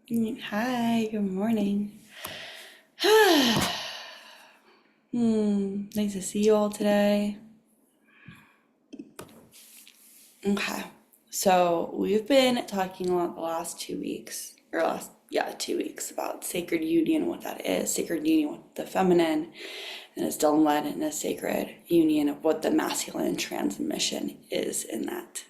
Hi, good morning. Nice to see you all today. Okay, so we've been talking a lot the last 2 weeks, or last, yeah, 2 weeks about sacred union, what that is, sacred union with the feminine, and it's still led in a sacred union of what the masculine transmission is in that.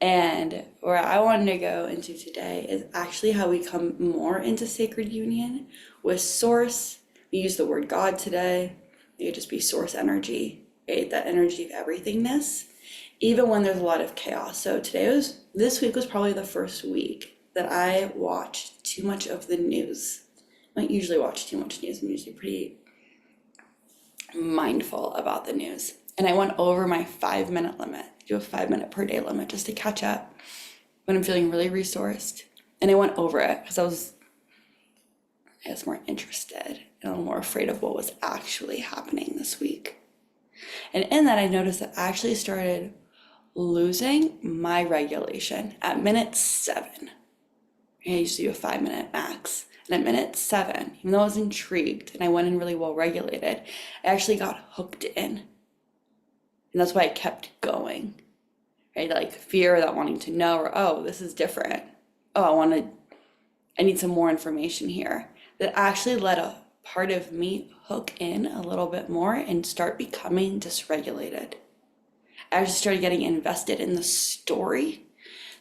And where I wanted to go into today is actually how we come more into sacred union with source. We use the word God today. It could just be source energy, right? That energy of everythingness, even when there's a lot of chaos. So this week was probably the first week that I watched too much of the news. I don't usually watch too much news. I'm usually pretty mindful about the news. And I went over my 5 minute limit. I do a 5 minute per day limit just to catch up when I'm feeling really resourced. And I went over it because I was more interested and a little more afraid of what was actually happening this week. And in that, I noticed that I actually started losing my regulation at minute 7. I used to do a 5 minute max. And at minute 7, even though I was intrigued and I went in really well regulated, I actually got hooked in. And that's why I kept going, right? Like fear, that wanting to know, or oh, this is different. Oh, I need some more information here. That actually let a part of me hook in a little bit more and start becoming dysregulated. I just started getting invested in the story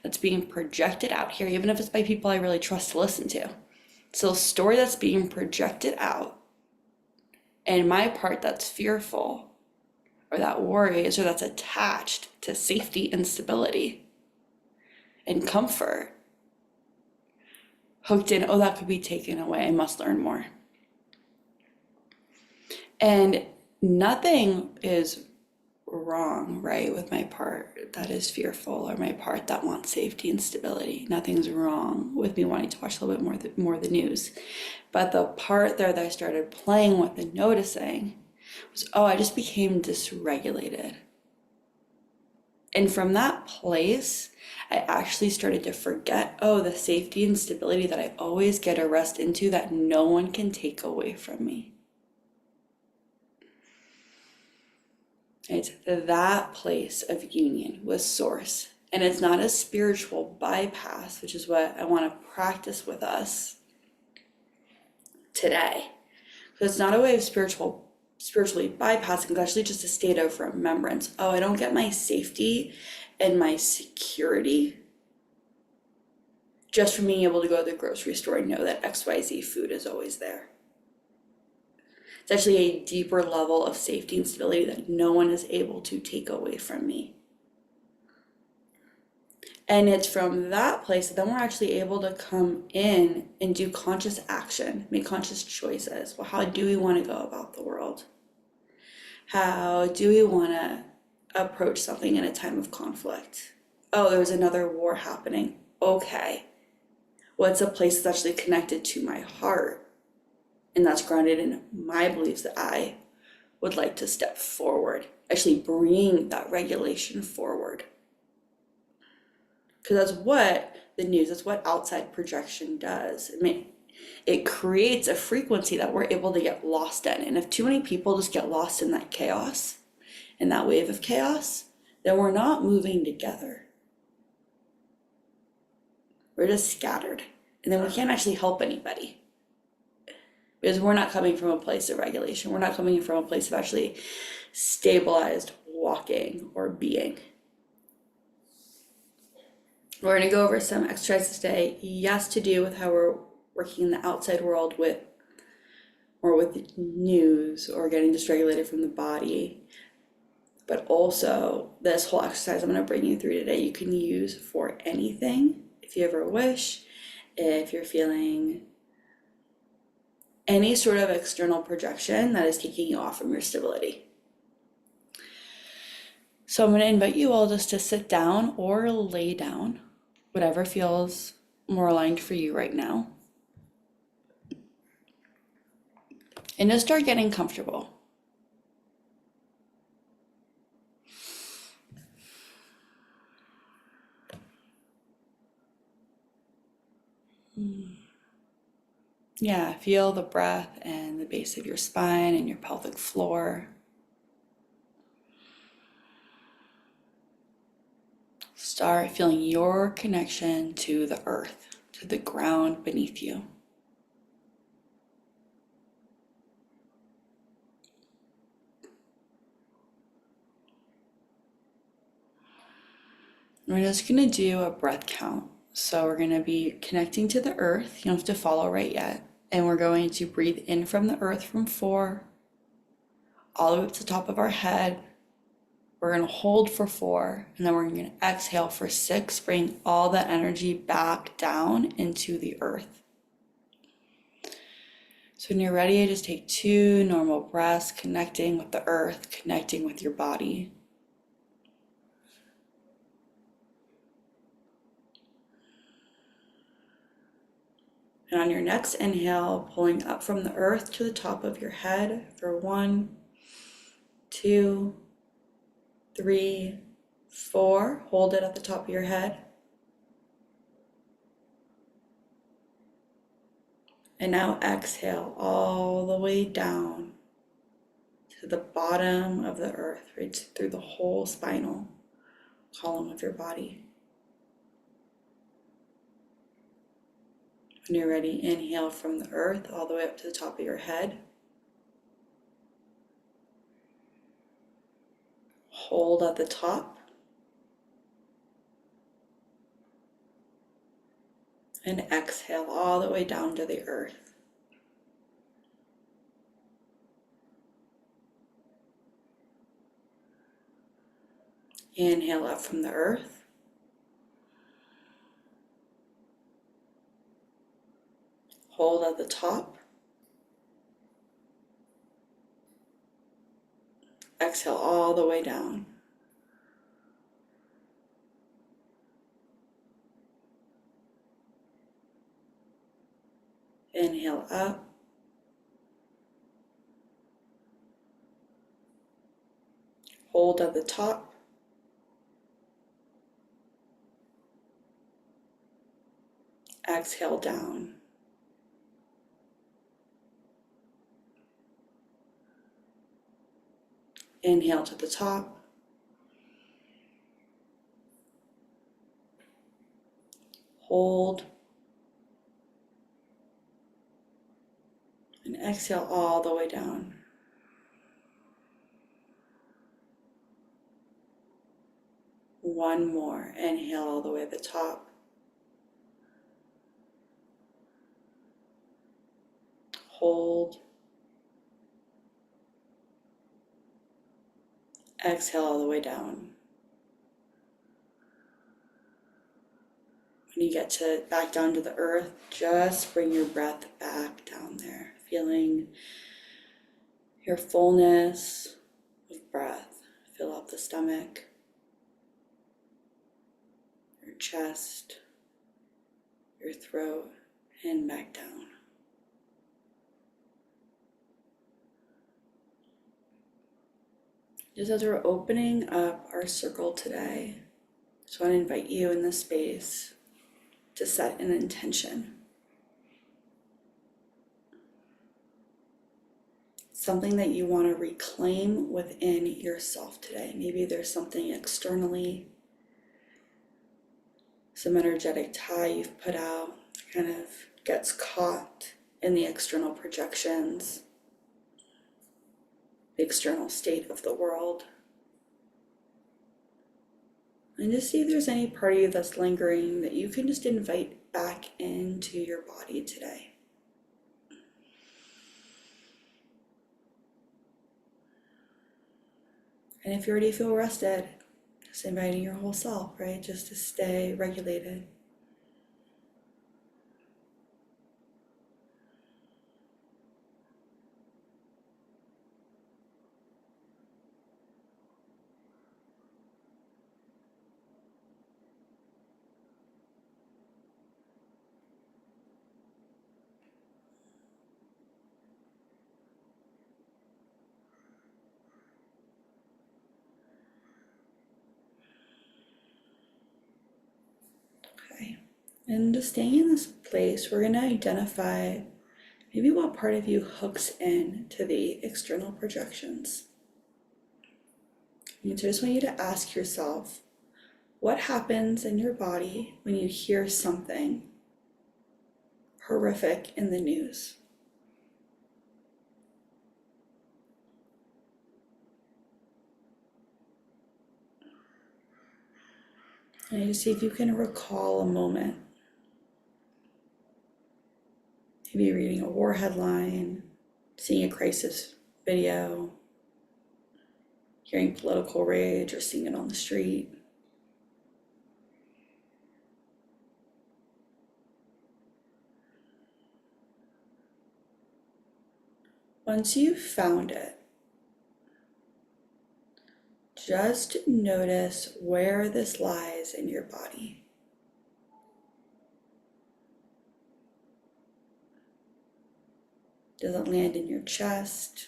that's being projected out here, even if it's by people I really trust to listen to. So the story that's being projected out, and my part that's fearful, or that worries, or that's attached to safety and stability and comfort, hooked in, oh, that could be taken away. I must learn more. And nothing is wrong, right, with my part that is fearful or my part that wants safety and stability. Nothing's wrong with me wanting to watch a little bit more of the news. But the part there that I started playing with and noticing was, oh, I just became dysregulated. And from that place, I actually started to forget, oh, the safety and stability that I always get a rest into that no one can take away from me. It's that place of union with source. And it's not a spiritual bypass, which is what I want to practice with us today. Because it's not a way of spiritually bypassing, it's actually just a state of remembrance. Oh, I don't get my safety and my security just from being able to go to the grocery store and know that XYZ food is always there. It's actually a deeper level of safety and stability that no one is able to take away from me. And it's from that place that then we're actually able to come in and do conscious action, make conscious choices. Well, how do we want to go about the world? How do we want to approach something in a time of conflict? Oh, there's another war happening. Okay. What's a place that's actually connected to my heart? And that's grounded in my beliefs that I would like to step forward, actually bring that regulation forward. Because that's what the news, that's what outside projection does. It creates a frequency that we're able to get lost in. And if too many people just get lost in that chaos, in that wave of chaos, then we're not moving together. We're just scattered. And then we can't actually help anybody. Because we're not coming from a place of regulation. We're not coming from a place of actually stabilized walking or being. We're going to go over some exercises today, yes, to do with how we're working in the outside world with news or getting dysregulated from the body. But also, this whole exercise I'm going to bring you through today, you can use for anything. If you ever wish, if you're feeling any sort of external projection that is taking you off from your stability. So I'm going to invite you all just to sit down or lay down, whatever feels more aligned for you right now. And just start getting comfortable. Yeah, feel the breath and the base of your spine and your pelvic floor. Start feeling your connection to the earth, to the ground beneath you. We're just going to do a breath count. So we're going to be connecting to the earth. You don't have to follow right yet. And we're going to breathe in from the earth from 4, all the way up to the top of our head. We're going to hold for 4, and then we're going to exhale for 6, bring all that energy back down into the earth. So when you're ready, just take 2 normal breaths, connecting with the earth, connecting with your body. And on your next inhale, pulling up from the earth to the top of your head for 1, 2, 3, 4. Hold it at the top of your head. And now exhale all the way down to the bottom of the earth, right through the whole spinal column of your body. When you're ready, inhale from the earth all the way up to the top of your head. Hold at the top. And exhale all the way down to the earth. Inhale up from the earth. Hold at the top. Exhale all the way down. Inhale up. Hold at the top. Exhale down. Inhale to the top. Hold. And exhale all the way down. One more. Inhale all the way to the top. Hold. Exhale all the way down. When you get to back down to the earth, just bring your breath back down there, feeling your fullness of breath. Fill up the stomach, your chest, your throat, and back down. Just as we're opening up our circle today, I just want to invite you in this space to set an intention. Something that you want to reclaim within yourself today. Maybe there's something externally, some energetic tie you've put out, kind of gets caught in the external projections, the external state of the world. And just see if there's any part of you that's lingering that you can just invite back into your body today. And if you already feel rested, just inviting your whole self, right? Just to stay regulated. And just staying in this place, we're going to identify maybe what part of you hooks in to the external projections. And so I just want you to ask yourself, what happens in your body when you hear something horrific in the news? And you see if you can recall a moment. Maybe reading a war headline, seeing a crisis video, hearing political rage, or seeing it on the street. Once you've found it, just notice where this lies in your body. Does it land in your chest,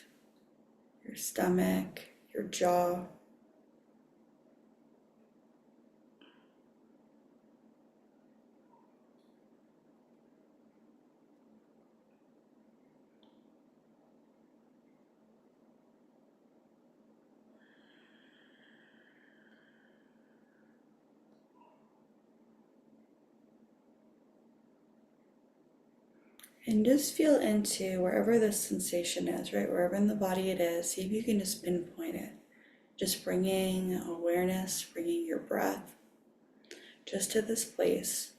your stomach, your jaw? And just feel into wherever this sensation is, right? Wherever in the body it is, see if you can just pinpoint it. Just bringing awareness, bringing your breath just to this place.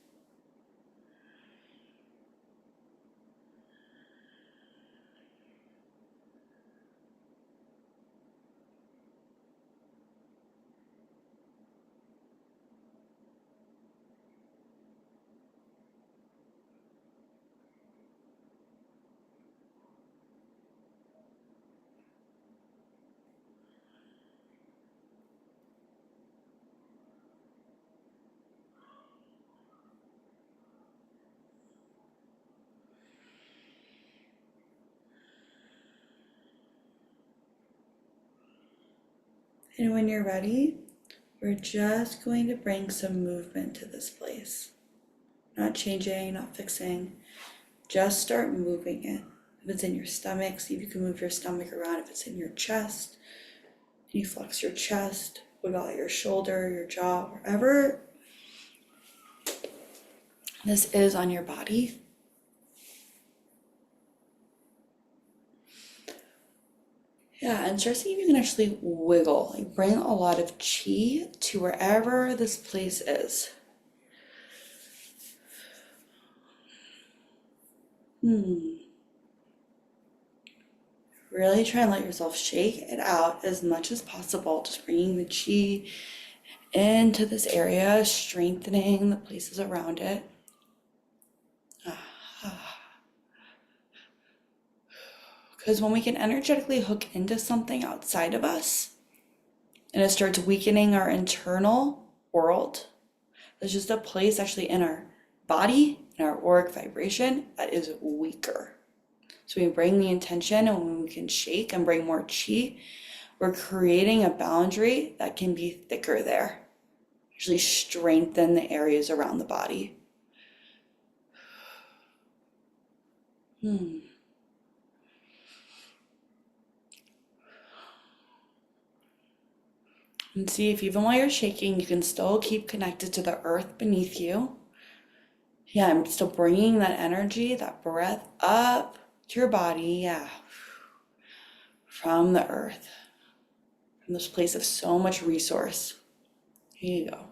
And when you're ready, we're just going to bring some movement to this place. Not changing, not fixing, just start moving it. If it's in your stomach, see if you can move your stomach around. If it's in your chest, you flex your chest, wiggle out your shoulder, your jaw, wherever this is on your body. Yeah, and start seeing if you can actually wiggle, like bring a lot of chi to wherever this place is. Really try and let yourself shake it out as much as possible, just bringing the chi into this area, strengthening the places around it. Because when we can energetically hook into something outside of us, and it starts weakening our internal world, there's just a place actually in our body, in our auric vibration, that is weaker. So we bring the intention, and when we can shake and bring more chi, we're creating a boundary that can be thicker there. Actually strengthen the areas around the body. And see if even while you're shaking, you can still keep connected to the earth beneath you. Yeah, I'm still bringing that energy, that breath up to your body. Yeah. From the earth, from this place of so much resource. Here you go.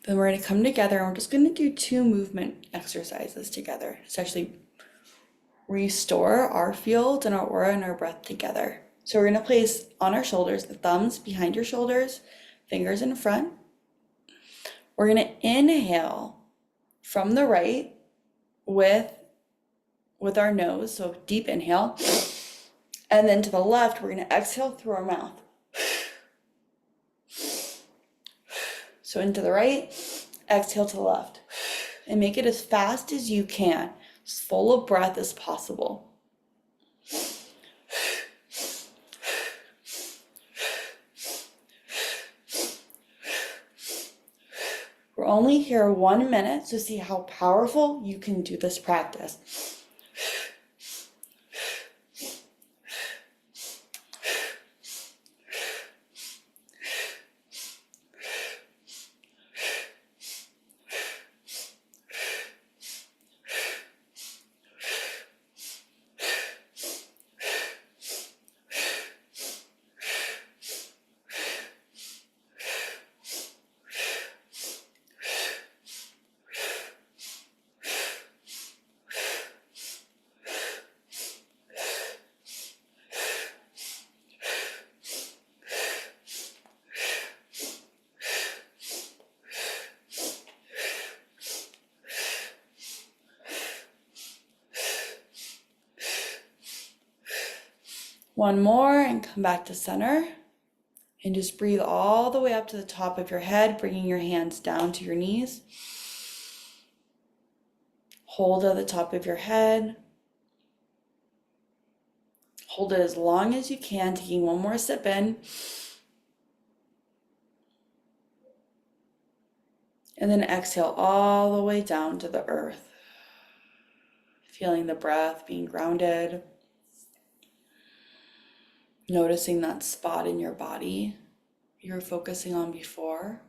Then we're going to come together, and we're just going to do 2 movement exercises together. It's actually restore our field and our aura and our breath together. So we're going to place on our shoulders, the thumbs behind your shoulders, fingers in front. We're going to inhale from the right with our nose, so deep inhale. And then to the left, we're going to exhale through our mouth. So into the right, exhale to the left. And make it as fast as you can, as full of breath as possible. We're only here 1 minute, so see how powerful you can do this practice. One more and come back to center. And just breathe all the way up to the top of your head, bringing your hands down to your knees. Hold at the top of your head. Hold it as long as you can, taking one more sip in. And then exhale all the way down to the earth. Feeling the breath being grounded. Noticing that spot in your body you were focusing on before.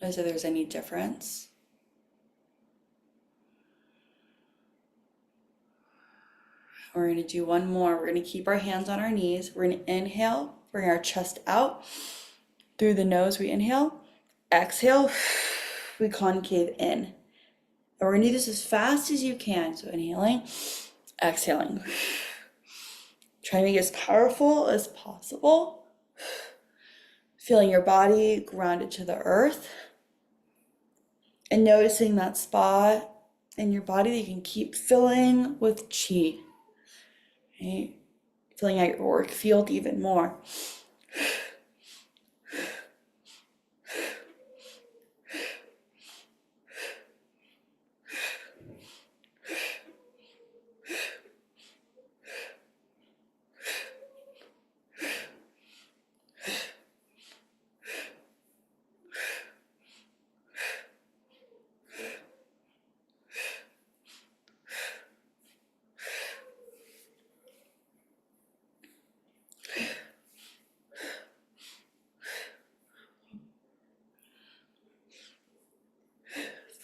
As if there's any difference. We're going to do one more. We're going to keep our hands on our knees. We're going to inhale, bring our chest out. Through the nose, we inhale. Exhale, we concave in. And we're going to do this as fast as you can. So inhaling, exhaling. Try to make it as powerful as possible. Feeling your body grounded to the earth. And noticing that spot in your body that you can keep filling with chi. Right? Filling out your work field even more.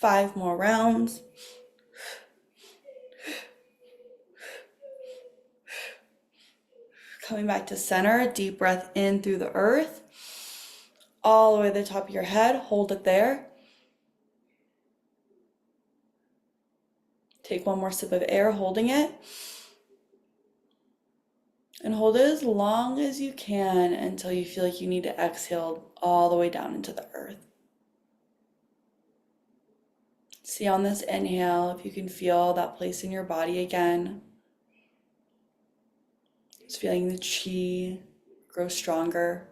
Five more rounds. Coming back to center, deep breath in through the earth. All the way to the top of your head, hold it there. Take one more sip of air, holding it. And hold it as long as you can until you feel like you need to exhale all the way down into the earth. See on this inhale if you can feel that place in your body again. Just feeling the chi grow stronger.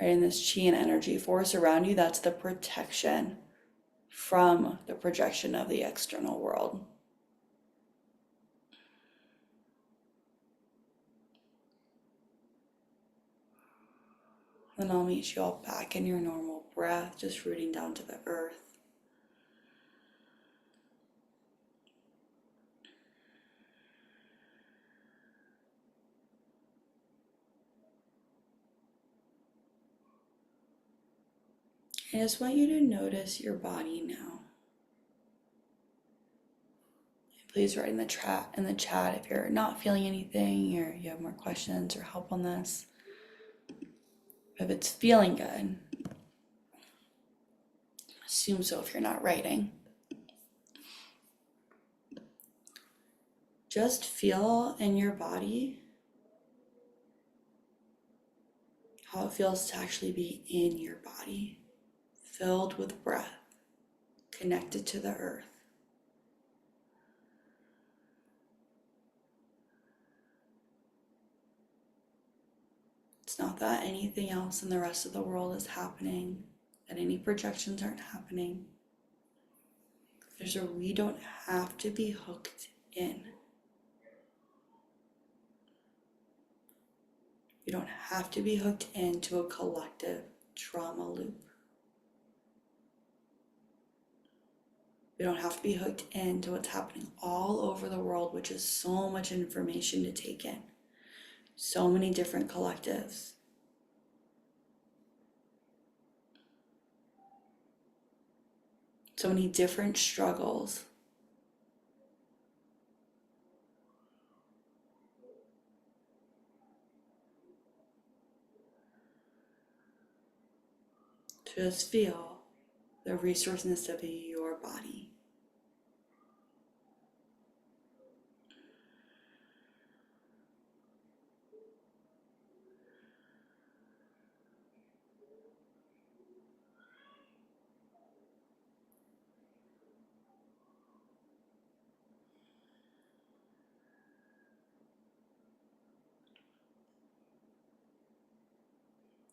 Right, and this chi and energy force around you, that's the protection from the projection of the external world. Then I'll meet you all back in your normal breath, just rooting down to the earth. I just want you to notice your body now. Please write in the chat if you're not feeling anything or you have more questions or help on this. If it's feeling good, assume so if you're not writing. Just feel in your body how it feels to actually be in your body, filled with breath, connected to the earth. It's not that anything else in the rest of the world is happening, that any projections aren't happening. We don't have to be hooked in. We don't have to be hooked into a collective trauma loop. We don't have to be hooked into what's happening all over the world, which is so much information to take in. So many different collectives. So many different struggles. Just feel the resourcefulness of your body.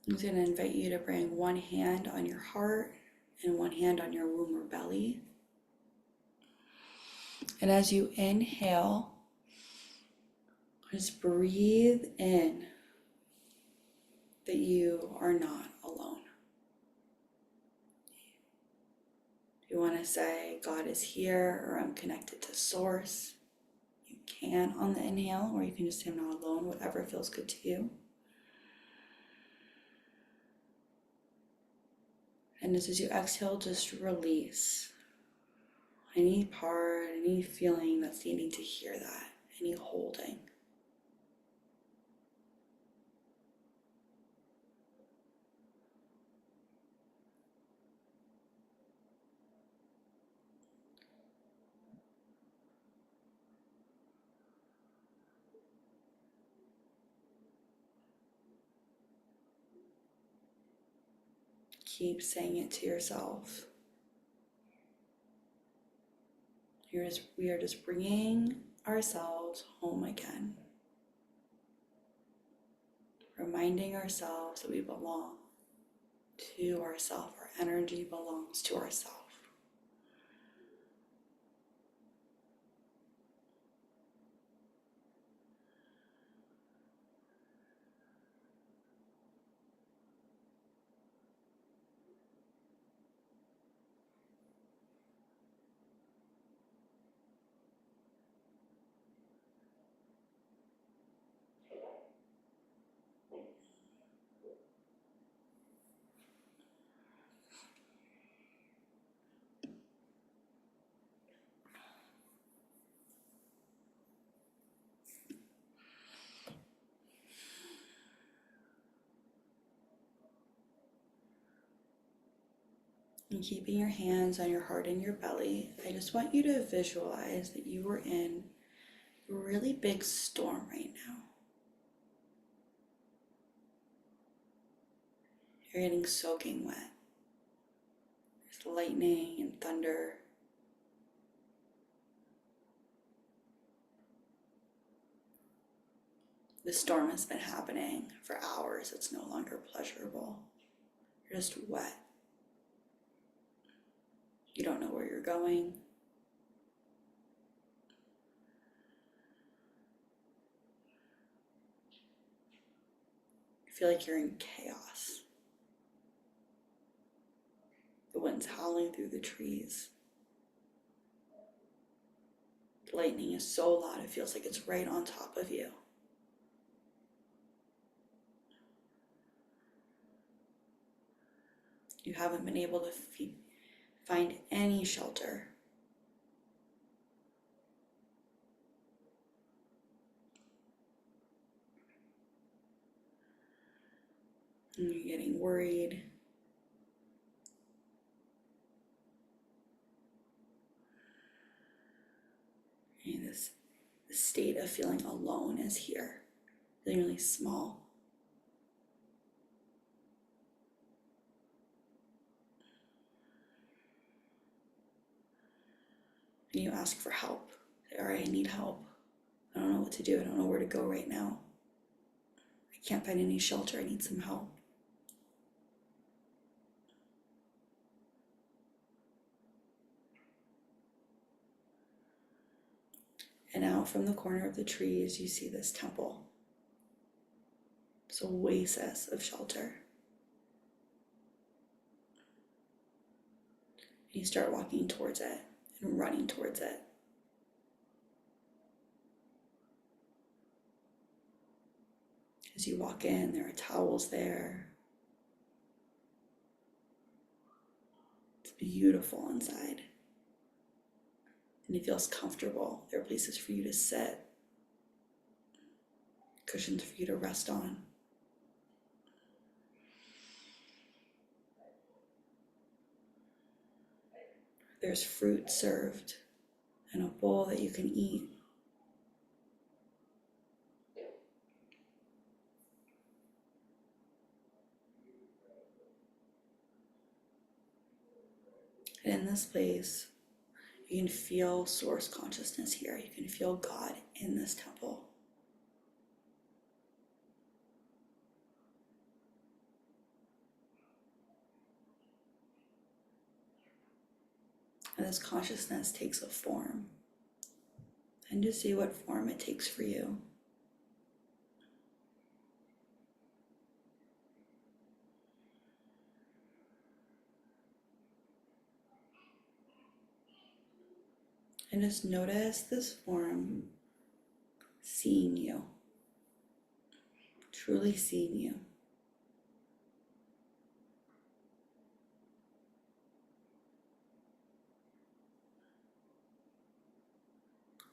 I'm going to invite you to bring one hand on your heart and one hand on your womb or belly. And as you inhale, just breathe in that you are not alone. You want to say, God is here, or I'm connected to Source. You can on the inhale, or you can just say, I'm not alone, whatever feels good to you. And as you exhale, just release any part, any feeling that's needing to hear that, any holding. Keep saying it to yourself. We are just bringing ourselves home again. Reminding ourselves that we belong to ourselves. Our energy belongs to ourselves. And keeping your hands on your heart and your belly, I just want you to visualize that you are in a really big storm right now. You're getting soaking wet. There's lightning and thunder. The storm has been happening for hours. It's no longer pleasurable. You're just wet. You don't know where you're going. You feel like you're in chaos. The wind's howling through the trees. The lightning is so loud it feels like it's right on top of you. You haven't been able to find any shelter. And you're getting worried. And this state of feeling alone is here, feeling really small. And you ask for help. Say, all right, I need help. I don't know what to do. I don't know where to go right now. I can't find any shelter, I need some help. And out from the corner of the trees, you see this temple, this oasis of shelter. You start walking towards it and running towards it. As you walk in, there are towels there. It's beautiful inside. And it feels comfortable. There are places for you to sit, cushions for you to rest on. There's fruit served in a bowl that you can eat. And in this place, you can feel source consciousness here. You can feel God in this temple. And this consciousness takes a form. And just see what form it takes for you. And just notice this form seeing you, truly seeing you.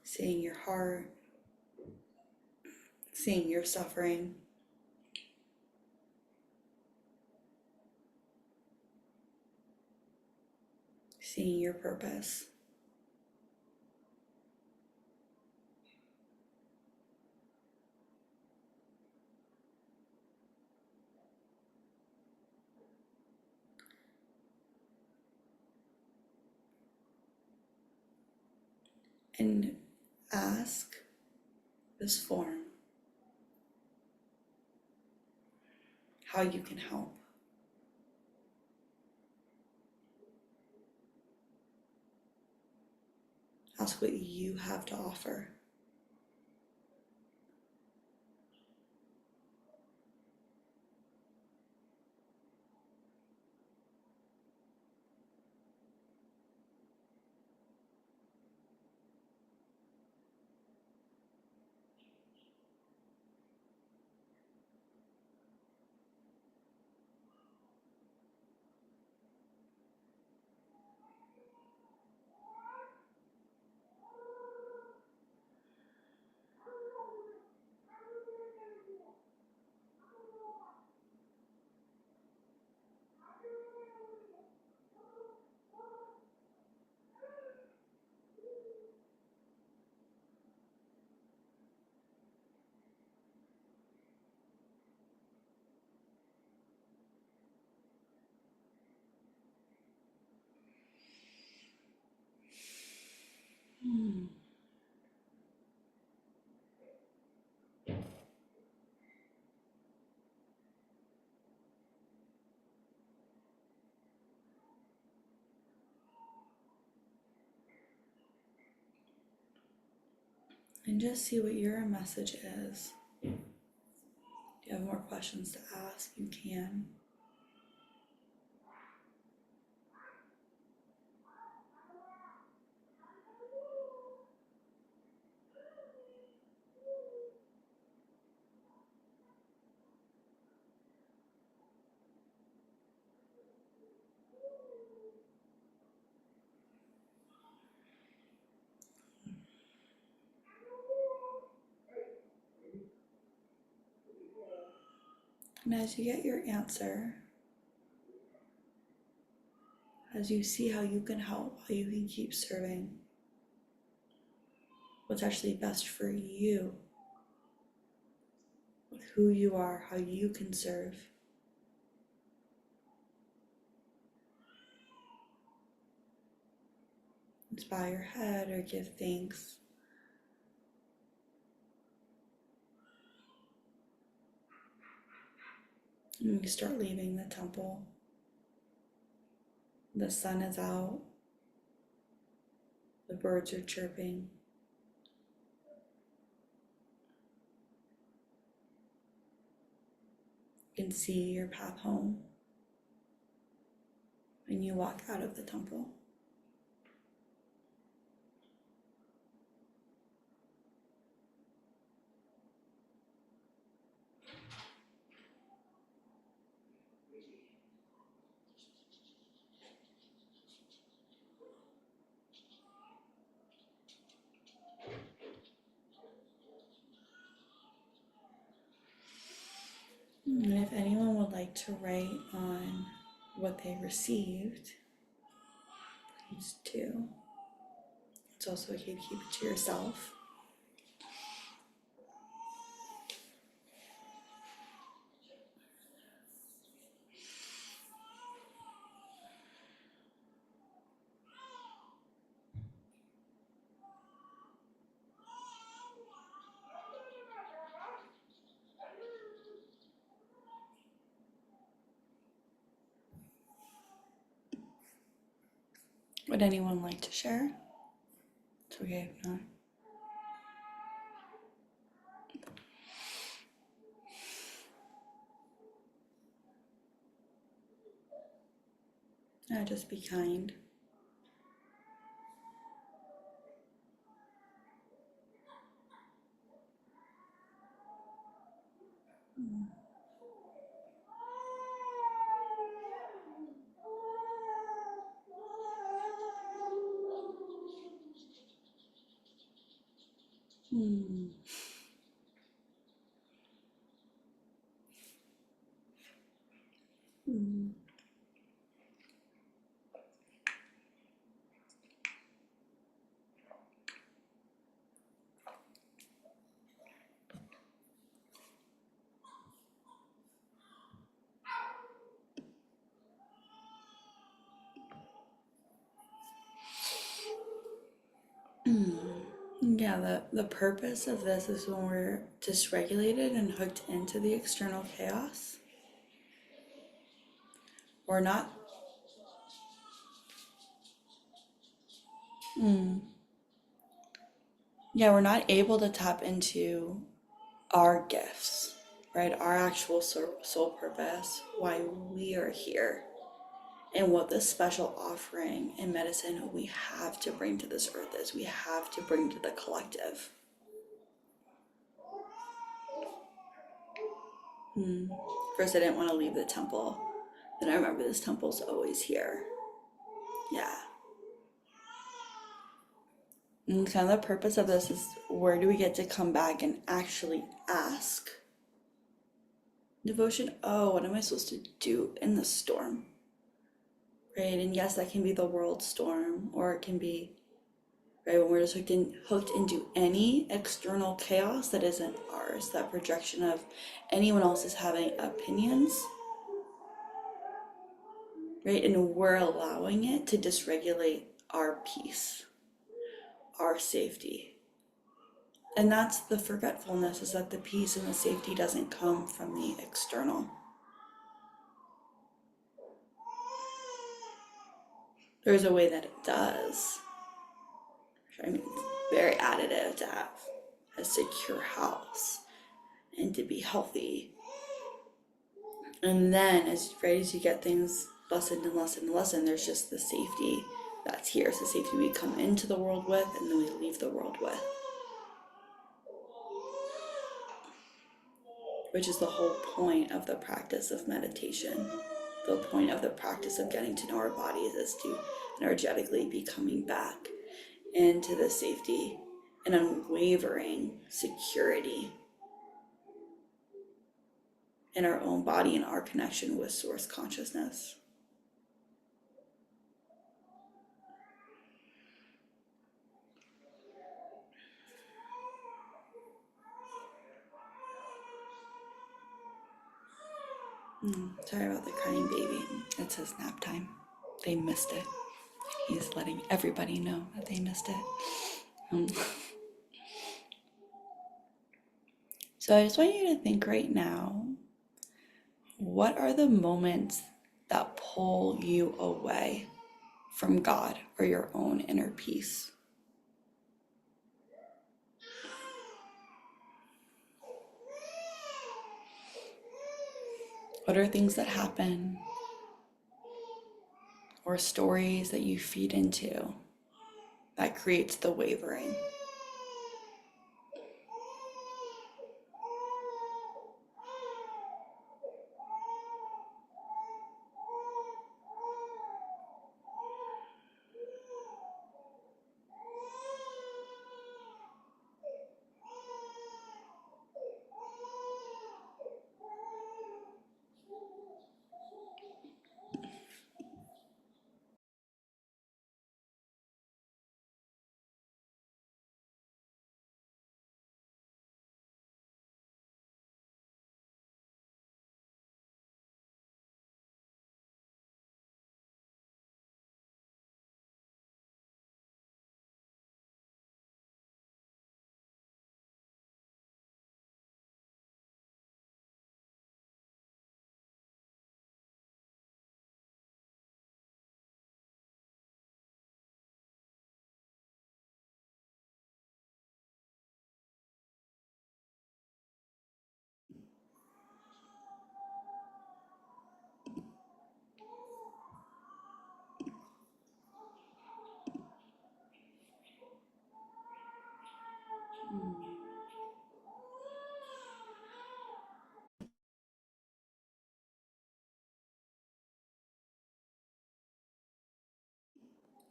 Seeing your heart, seeing your suffering. Seeing your purpose. And ask this form how you can help. Ask what you have to offer. And just see what your message is. If you have more questions to ask, you can. And as you get your answer, as you see how you can help, how you can keep serving, what's actually best for you, with who you are, how you can serve. Just bow your head or give thanks. And you start leaving the temple. The sun is out. The birds are chirping. You can see your path home. And you walk out of the temple. And if anyone would like to write on what they received, please do. It's also okay to keep it to yourself. Would anyone like to share? It's okay if not. Just be kind. Hmm. Hmm. Yeah, the purpose of this is when we're dysregulated and hooked into the external chaos. We're not. Yeah, we're not able to tap into our gifts, right? Our actual soul purpose, why we are here, and what this special offering and medicine we have to bring to this earth is. We have to bring to the collective. First, I didn't want to leave the temple. Then I remember this temple's always here. Yeah. And kind of the purpose of this is, where do we get to come back and actually ask? Devotion, oh, what am I supposed to do in the storm? Right? And yes, that can be the world storm, or it can be, right, when we're just hooked into any external chaos that isn't ours, that projection of anyone else is having opinions, right? And we're allowing it to dysregulate our peace, our safety. And that's the forgetfulness, is that the peace and the safety doesn't come from the external. There's a way that it does. I mean, it's very additive to have a secure house and to be healthy. And then as you get things lessened and lessened and lessened, there's just the safety that's here. It's the safety we come into the world with and then we leave the world with. Which is the whole point of the practice of meditation. The point of the practice of getting to know our bodies is to energetically be coming back into the safety and unwavering security in our own body and our connection with source consciousness. Sorry about the crying baby. It's his nap time. They missed it. He's letting everybody know that they missed it. So I just want you to think right now, what are the moments that pull you away from God or your own inner peace? What are things that happen or stories that you feed into that creates the wavering?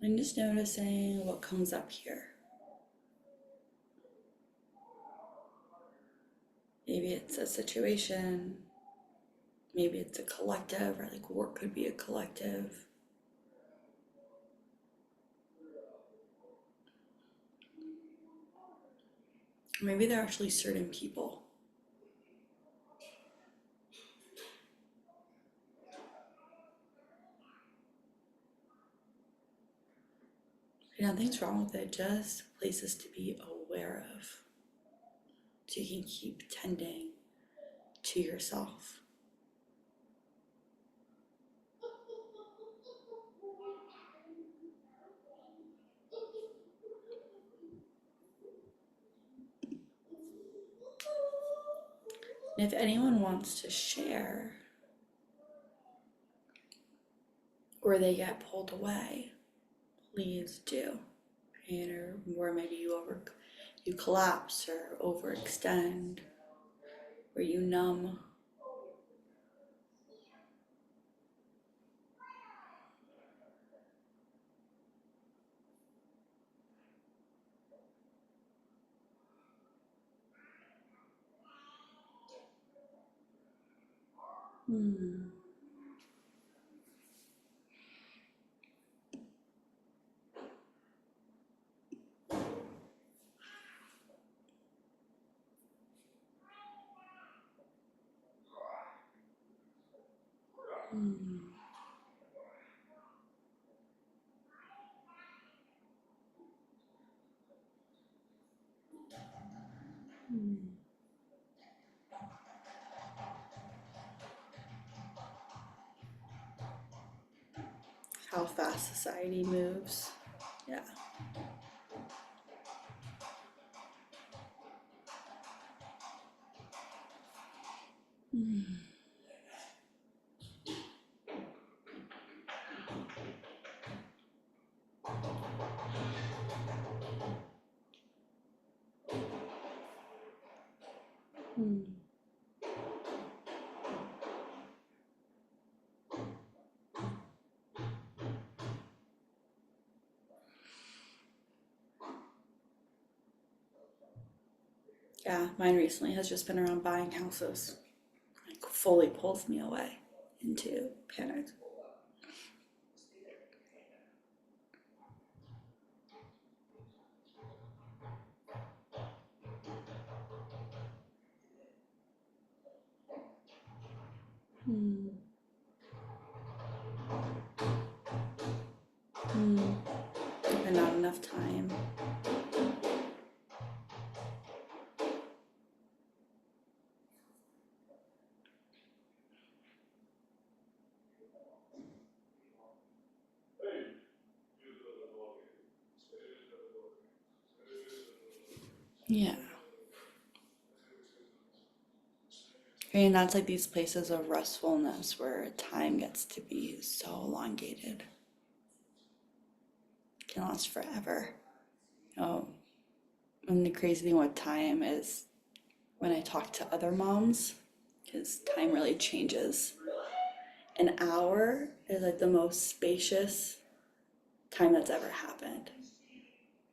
And just noticing what comes up here. Maybe it's a situation, maybe it's a collective, or like work could be a collective. Maybe they're actually certain people. Nothing's wrong with it, just places to be aware of. So you can keep tending to yourself. And if anyone wants to share or they get pulled away, please do. Or where maybe you collapse or overextend, or you numb. Hmm. Hmm. Hmm. How fast society moves. Yeah. Hmm. Hmm. Yeah, mine recently has just been around buying houses. Like fully pulls me away into panic. Hmm. Hmm. And not enough time. Yeah. I mean, that's like these places of restfulness where time gets to be so elongated. It can last forever. Oh, and the crazy thing with time is when I talk to other moms, because time really changes. An hour is like the most spacious time that's ever happened.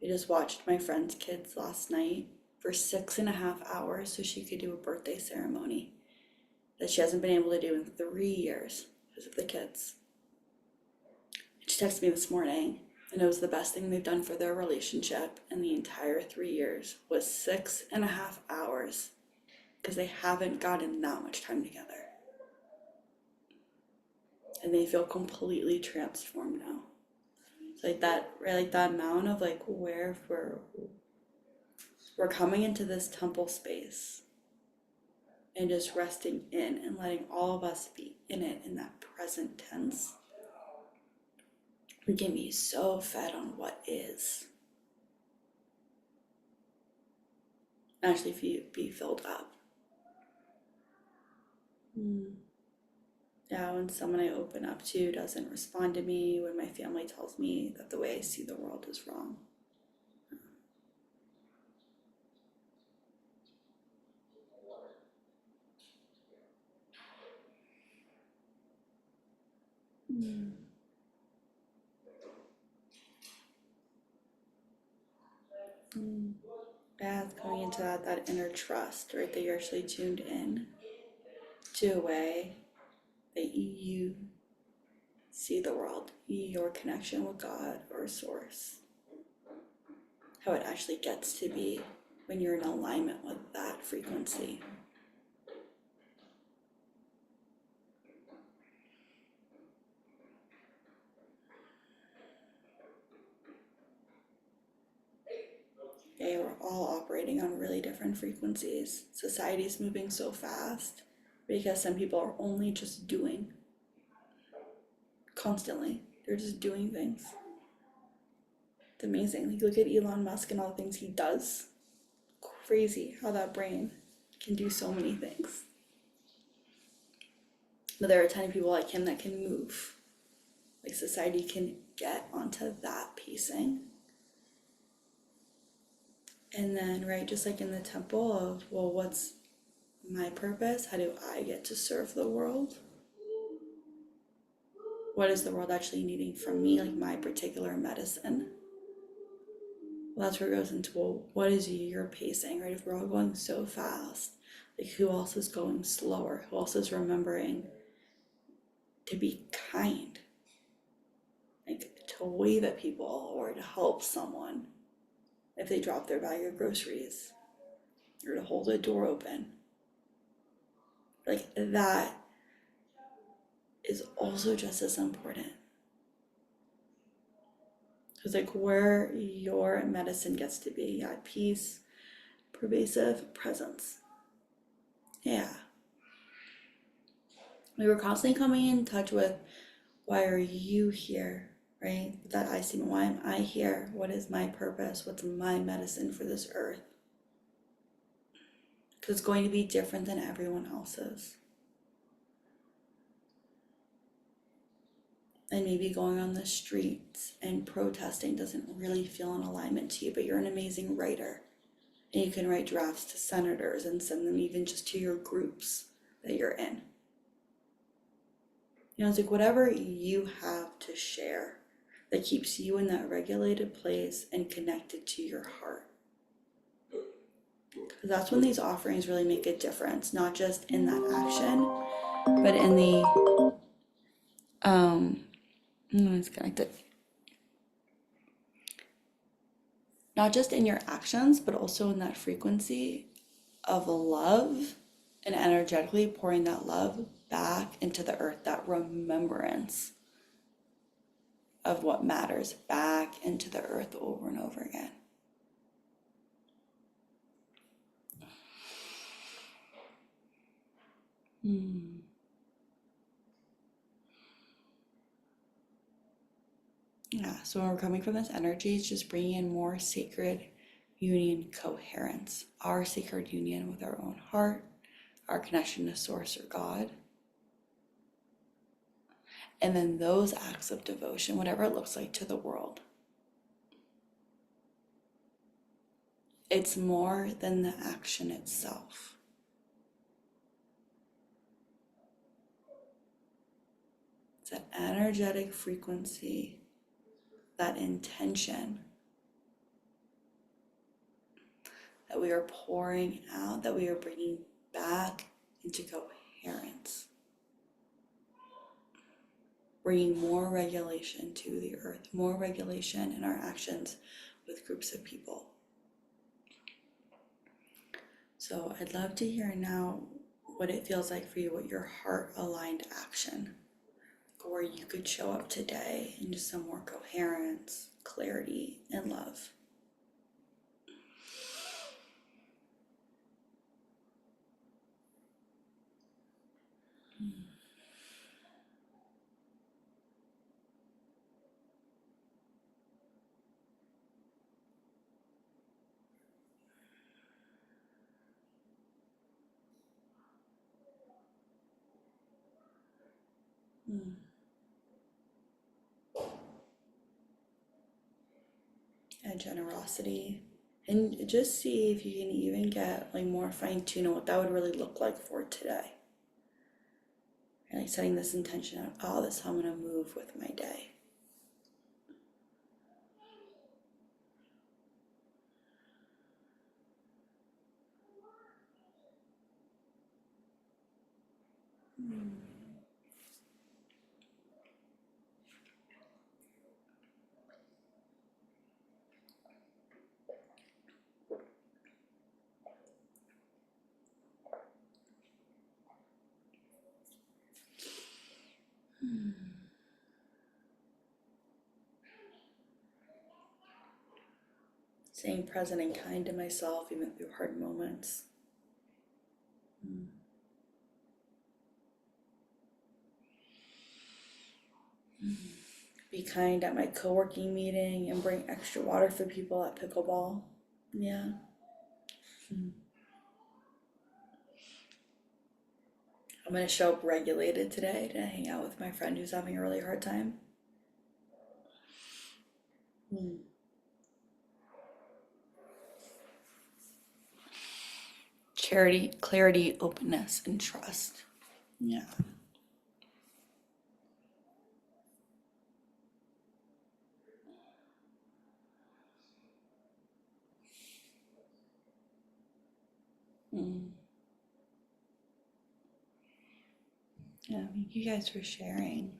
I just watched my friend's kids last night for 6.5 hours so she could do a birthday ceremony that she hasn't been able to do in 3 years because of the kids. She texted me this morning, and it was the best thing they've done for their relationship in the entire 3 years was 6.5 hours because they haven't gotten that much time together. And they feel completely transformed now. It's like that, right? Like that amount of like where we're coming into this temple space and just resting in and letting all of us be in it in that present tense. Get me so fed on what is. Actually be filled up. Yeah, when someone I open up to doesn't respond to me, when my family tells me that the way I see the world is wrong. Yeah, it's coming into that inner trust, right? That you're actually tuned in to a way that you see the world, your connection with God or source, how it actually gets to be when you're in alignment with that frequency. Okay, we're all operating on really different frequencies. Society's moving so fast because some people are only just doing constantly. They're just doing things. It's amazing. Like, look at Elon Musk and all the things he does. Crazy how that brain can do so many things. But there are a ton of people like him that can move. Like society can get onto that pacing. And then, right, just like in the temple of, well, what's my purpose? How do I get to serve the world? What is the world actually needing from me, like my particular medicine? Well, that's where it goes into, well, what is your pacing, right? If we're all going so fast, like who else is going slower? Who else is remembering to be kind? Like to wave at people or to help someone if they drop their bag of groceries or to hold a door open. Like that is also just as important. Because like where your medicine gets to be, yeah, peace, pervasive presence. Yeah. We were constantly coming in touch with, why are you here, right? That I see, why am I here? What is my purpose? What's my medicine for this earth? Because it's going to be different than everyone else's. And maybe going on the streets and protesting doesn't really feel in alignment to you, but you're an amazing writer. And you can write drafts to senators and send them even just to your groups that you're in. You know, it's like whatever you have to share that keeps you in that regulated place and connected to your heart. Because that's when these offerings really make a difference, not just in that action, but in the, it's connected. Not just in your actions, but also in that frequency of love and energetically pouring that love back into the earth, that remembrance of what matters back into the earth over and over again. Yeah, so when we're coming from this energy, it's just bringing in more sacred union coherence, our sacred union with our own heart, our connection to Source or God. And then those acts of devotion, whatever it looks like to the world, it's more than the action itself. It's that energetic frequency, that intention that we are pouring out, that we are bringing back into coherence, bringing more regulation to the earth, more regulation in our actions with groups of people. So I'd love to hear now what it feels like for you, what your heart aligned action, where you could show up today in just some more coherence, clarity, and love. And generosity, and just see if you can even get like more fine-tuned on what that would really look like for today. And like setting this intention of, oh, this is how I'm going to move with my day. Staying present and kind to myself even through hard moments. Be kind at my co-working meeting and bring extra water for people at pickleball. Yeah. I'm going to show up regulated today to hang out with my friend who's having a really hard time. Charity, clarity, openness, and trust. Yeah. Yeah, thank you guys for sharing.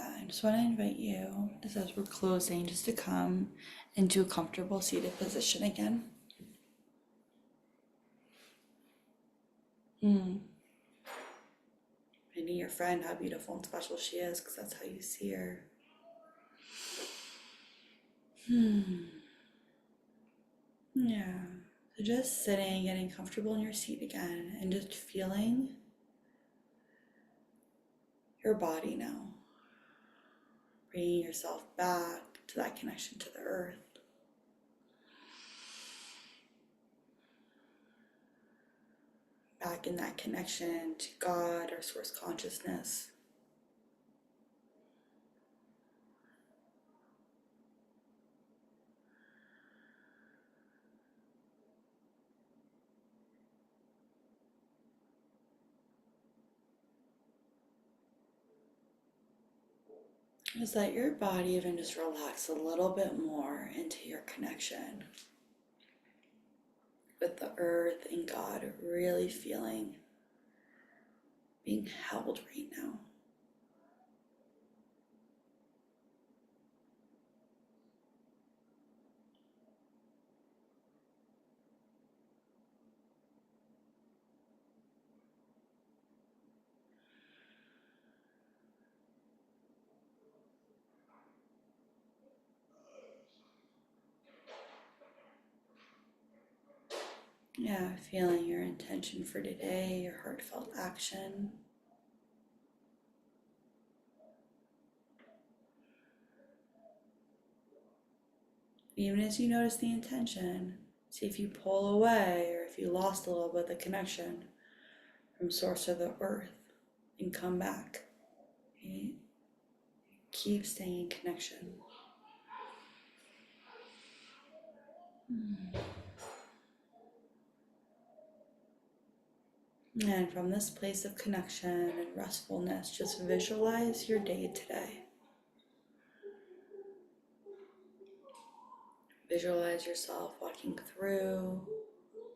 I just want to invite you, just as we're closing, just to come into a comfortable seated position again. Finding your friend, how beautiful and special she is, because that's how you see her. Yeah. So just sitting, getting comfortable in your seat again, and just feeling your body now. Bringing yourself back to that connection to the earth. Back in that connection to God or source consciousness. Just let your body even just relax a little bit more into your connection with the earth and God, really feeling being held right now. Yeah, feeling your intention for today, your heartfelt action. Even as you notice the intention, see if you pull away or if you lost a little bit of the connection from source of the earth and come back. Okay? Keep staying in connection. And from this place of connection and restfulness, just visualize your day today. Visualize yourself walking through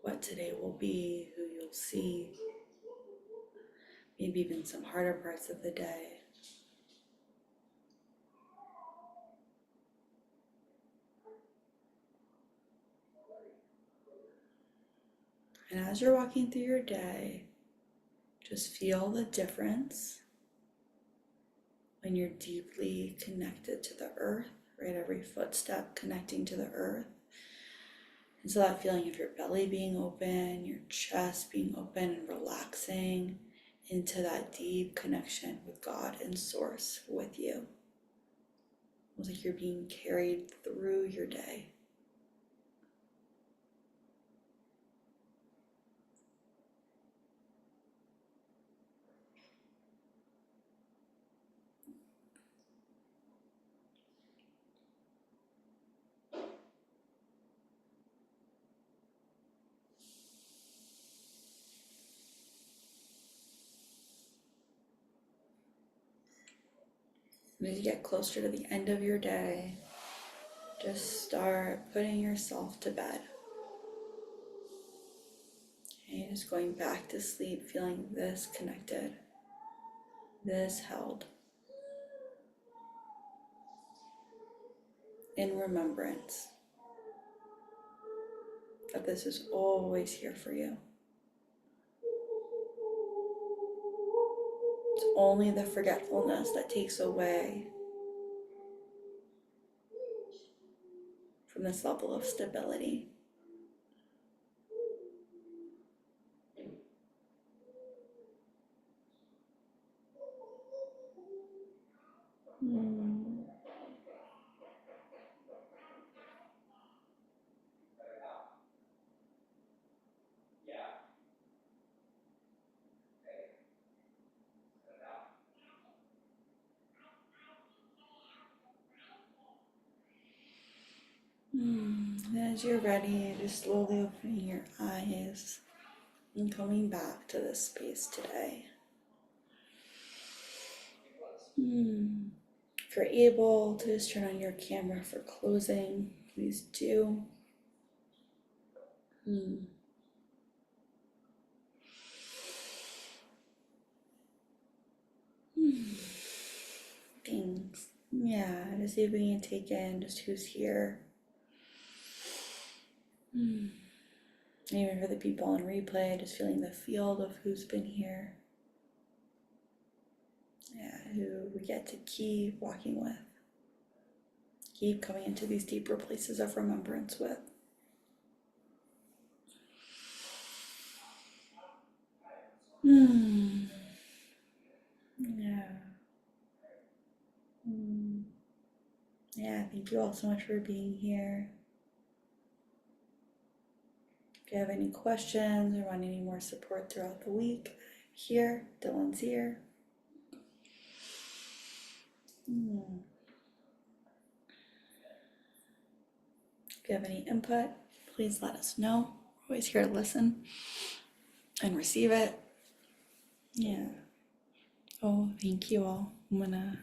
what today will be, who you'll see, maybe even some harder parts of the day. And as you're walking through your day, just feel the difference when you're deeply connected to the earth, right? Every footstep connecting to the earth. And so that feeling of your belly being open, your chest being open and relaxing into that deep connection with God and Source with you. It's like you're being carried through your day. And as you get closer to the end of your day, just start putting yourself to bed. Okay, just going back to sleep, feeling this connected, this held, in remembrance that this is always here for you. It's only the forgetfulness that takes away from this level of stability. As you're ready, just slowly opening your eyes and coming back to this space today. If you're able to just turn on your camera for closing, please do. Things. Yeah, just see if we can take in just who's here. Even for the people on replay, just feeling the field of who's been here. Yeah, who we get to keep walking with. Keep coming into these deeper places of remembrance with. Yeah. Yeah, thank you all so much for being here. If you have any questions or want any more support throughout the week, I'm here. Dylan's here. If you have any input, please let us know. We're always here to listen and receive it. Yeah. Oh, thank you all. I'm gonna